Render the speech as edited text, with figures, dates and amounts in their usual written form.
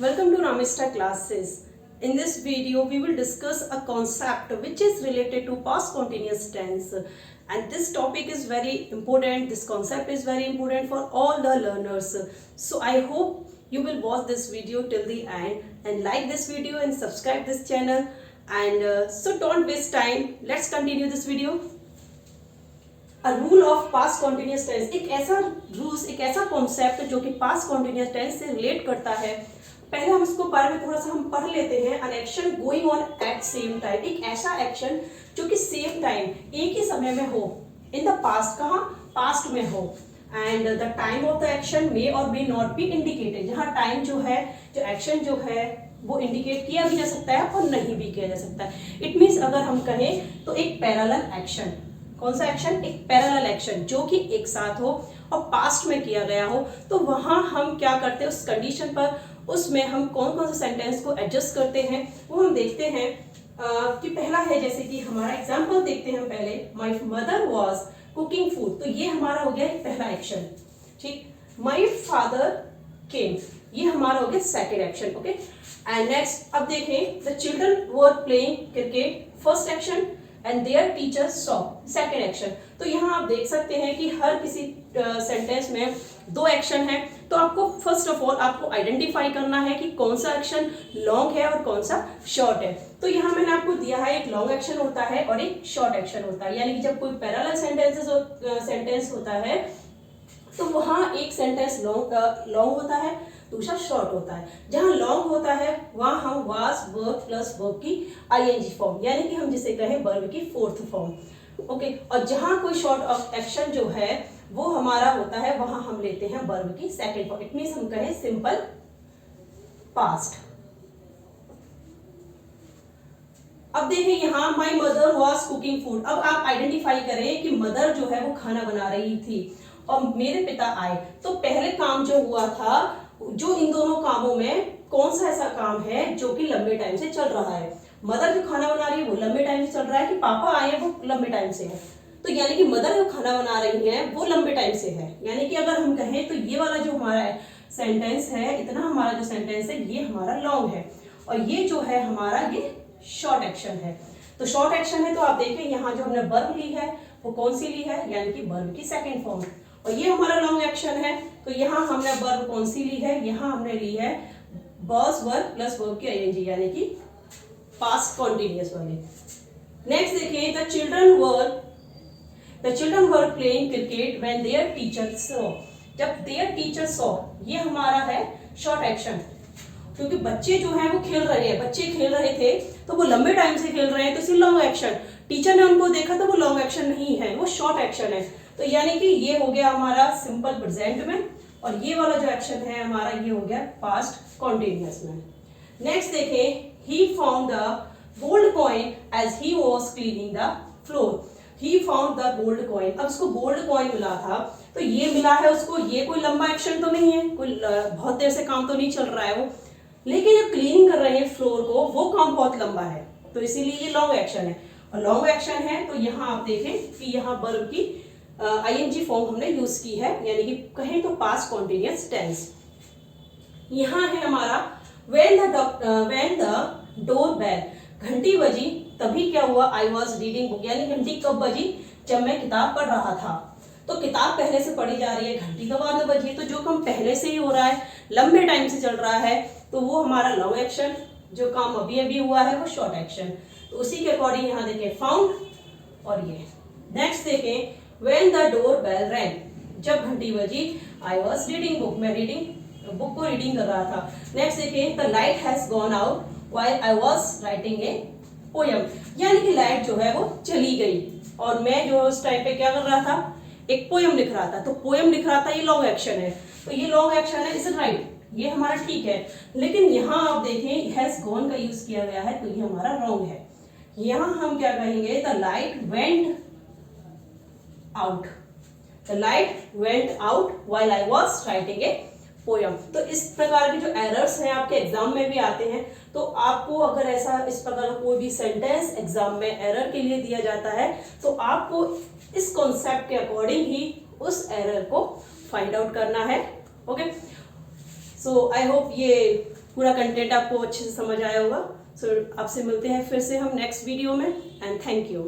Welcome to Ramista classes. In this video, we will discuss a concept which is related to past continuous tense. And this topic is very important. This concept is very important for all the learners. So I hope you will watch this video till the end and like this video and subscribe this channel. And so don't waste time. Let's continue this video. A rule of past continuous tense, एक ऐसा rules, एक ऐसा concept जो कि past continuous tense से relate करता है। पहले हम इसको बारे में थोड़ा सा हम पढ़ लेते हैं। An action going on at same time, एक ऐसा एक्शन जो कि सेम टाइम, एक ही समय में हो, इन द पास्ट, कहाँ, पास्ट में हो। And the time of the action may or may not be indicated, जहाँ टाइम जो है, जो एक्शन जो है वो इंडिकेट किया भी जा सकता है और नहीं भी किया जा सकता है। इट मीन्स अगर हम कहें तो एक पैरेलल एक्शन, कौन सा एक्शन, एक पैरेलल एक्शन जो कि एक साथ हो और पास्ट में किया गया हो, तो वहां हम क्या करते हैं उस कंडीशन पर, उसमें हम कौन कौन से सेंटेंस को एडजस्ट करते हैं वो हम देखते हैं। कि पहला है, जैसे कि हमारा एग्जांपल देखते हैं हम पहले, my mother was cooking food, तो ये हमारा हो गया एक पहला एक्शन। ठीक, माय फादर केम, ये हमारा हो गया second action. Okay, and next अब देखें, the children were playing cricket, first action, and there teacher saw, second action. तो यहाँ आप देख सकते हैं कि हर किसी सेंटेंस में दो एक्शन है। तो आपको फर्स्ट ऑफ ऑल आपको आइडेंटिफाई करना है कि कौन सा एक्शन लॉन्ग है और कौन सा शॉर्ट है। तो यहाँ मैंने आपको दिया है, एक लॉन्ग एक्शन होता है और एक शॉर्ट एक्शन होता है। यानी कि जब कोई पैरेलल सेंटेंस होता है तो वहाँ एक सेंटेंस लॉन्ग होता है, दूसरा शॉर्ट होता है। जहां लॉन्ग होता है वहां हम वाज, वर्ब प्लस वर्ब की आईएनजी फॉर्म, यानी कि हम जिसे कहें वर्ब की फोर्थ फॉर्म। ओके, और जहां कोई शॉर्ट एक्शन जो है वो हमारा होता है, वहां हम लेते हैं वर्ब की सेकंड फॉर्म। इट मींस हम कहें सिंपल पास्ट। अब देखिए यहाँ, my mother was cooking food. अब आप आइडेंटिफाई करें कि मदर जो है वो खाना बना रही थी और मेरे पिता आए। तो पहले काम जो हुआ था, जो इन दोनों कामों में कौन सा ऐसा काम है जो कि लंबे टाइम से चल रहा है। मदर जो खाना बना रही है वो लंबे टाइम से चल रहा है, कि पापा आए हैं वो लंबे टाइम से है। तो यानी कि मदर जो खाना बना रही है वो लंबे टाइम से है। यानी कि अगर हम कहें तो ये वाला जो हमारा सेंटेंस है, इतना हमारा जो सेंटेंस है ये हमारा लॉन्ग है, और ये जो है हमारा ये शॉर्ट एक्शन है। तो शॉर्ट एक्शन है, तो आप देखें यहाँ जो हमने वर्ब ली है वो कौन सी ली है, यानी कि वर्ब की सेकेंड फॉर्म। और ये हमारा लॉन्ग एक्शन है, तो यहाँ हमने वर्ब कौन सी ली है, यहाँ हमने ली है बॉस वर्ब प्लस वर्ब की आईएनजी, यानी कि पास्ट कॉन्टिन्यूअस वाली। नेक्स्ट देखिए, the children were playing cricket when there teacher saw. जब देयर टीचर सॉ, ये हमारा है शॉर्ट एक्शन, क्योंकि बच्चे जो है वो खेल रहे हैं, बच्चे खेल रहे थे तो वो लंबे टाइम से खेल रहे हैं, तो इसी लॉन्ग एक्शन। टीचर ने उनको देखा तो वो लॉन्ग एक्शन नहीं है, वो शॉर्ट एक्शन है। तो यानी कि ये हो गया हमारा सिंपल प्रेजेंट में, और ये वाला जो एक्शन है हमारा ये हो गया पास्ट कॉन्टिन्यूअस में। नेक्स्ट देखें, he found the gold coin as he was cleaning the floor. He found the gold coin, अब उसको गोल्ड कॉइन मिला था, तो ये मिला है उसको, ये कोई लंबा एक्शन तो नहीं है, कोई बहुत देर से काम तो नहीं चल रहा है वो, लेकिन जो क्लीनिंग कर रहे हैं फ्लोर को वो काम बहुत लंबा है, तो इसीलिए ये लॉन्ग एक्शन है। और लॉन्ग एक्शन है तो यहाँ आप देखें कि यहाँ वर्ब की आईएनजी फॉर्म हमने यूज की है, यानी कि कहें तो पास्ट कॉन्टिन्यूअस टेंस। यहाँ है हमारा when the डोर बेल, घंटी बजी, तभी क्या हुआ, आई वॉज रीडिंग बुक, यानी घंटी कब बजी, जब मैं किताब पढ़ रहा था। तो किताब पहले से पढ़ी जा रही है, घंटी तो बाद में बजी है, तो जो काम पहले से ही हो रहा है, लंबे टाइम से चल रहा है, तो वो हमारा लॉन्ग एक्शन। जो काम अभी अभी हुआ है वो शॉर्ट एक्शन। तो उसी के अकॉर्डिंग यहाँ देखें फाउंड और ये। नेक्स्ट देखें, when the door bell rang, जब घंटी बजी, I was reading book, मैं बुक को रीडिंग कर रहा था। नेक्स्ट देखें, the light has gone out while I was writing a poem, यानी कि लाइट जो है वो चली गई और मैं जो उस टाइम पे क्या कर रहा था, एक पोयम लिख रहा था। तो पोयम लिख रहा था, ये लॉन्ग एक्शन है, तो ये लॉन्ग एक्शन है, इज इट राइट, ये हमारा ठीक है। लेकिन यहाँ आप देखें हैज गॉन का यूज किया गया है, तो ये हमारा रॉन्ग है। यहाँ हम क्या कहेंगे, the light went out, the light went out while I was writing a poem. तो इस प्रकार के जो एरर्स हैं आपके एग्जाम में भी आते हैं, तो आपको अगर ऐसा इस प्रकार का कोई भी सेंटेंस एग्जाम में एरर के लिए दिया जाता है, तो आपको इस कॉन्सेप्ट के अकॉर्डिंग ही उस एरर को फाइंड आउट करना है। ओके, सो आई होप ये पूरा कंटेंट आपको अच्छे से समझ आया होगा। सो आपसे मिलते हैं फिर से हम नेक्स्ट वीडियो में, एंड थैंक यू।